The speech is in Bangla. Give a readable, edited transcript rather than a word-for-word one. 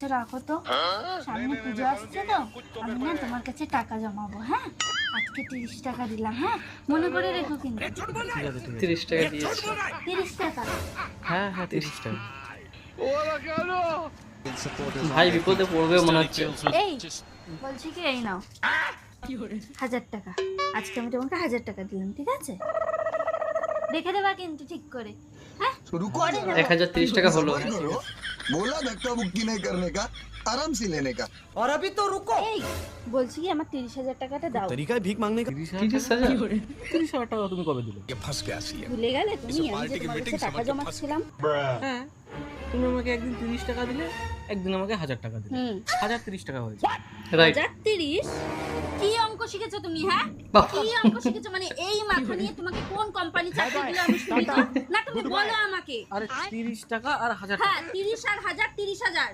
রাখো তো, সামনে পুজো আসছে তো, আমি না তোমার কাছে টাকা জমাবো। হ্যাঁ, আজকে 30 টাকা দিলাম। হ্যাঁ, মনে করে রেখো কিন্তু। ঠিক আছে 30 টাকা দিয়েছি। 30 টাকা। হ্যাঁ 30 টাকা। ভাই বিপদে পড়বে মনে হচ্ছে। এই বলছি কি, এই নাও 1000 টাকা। আজকে আমি তোমাকে 1000 টাকা দিলাম, ঠিক আছে? রেখে দেবা কিন্তু ঠিক করে। হ্যাঁ, করে দেবো। 1030 টাকা হলো। बोला धक्का मुक्की नहीं करने का, आराम से लेने का। और अभी तो रुको। এই বলছি কি, আমার 30,000 টাকাটা দাও। तरीका है भीख मांगने का। 30,000 টাকা তুমি কবে দিলে? ভুলে গেলে তুমি? আমি যে তোমার কাছে টাকা জমাচ্ছিলাম। হ্যাঁ তুমি আমাকে একদিন 30 টাকা দিলে, একদিন আমাকে 1000 টাকা দিলে। 1030 টাকা হয়েছে। রাইট। 1030? কি অঙ্ক শিখেছো তুমি? হ্যাঁ, বাহ। কি অঙ্ক শিখেছো? মানে এই মাথা নিয়ে তোমাকে কোন কোম্পানি চাকরি দিল আমি শুনি তো? না তুমি বলো আমাকে। আরে 30 টাকা আর 1000 টাকা। হ্যাঁ, 30 আর 1000, 30,000।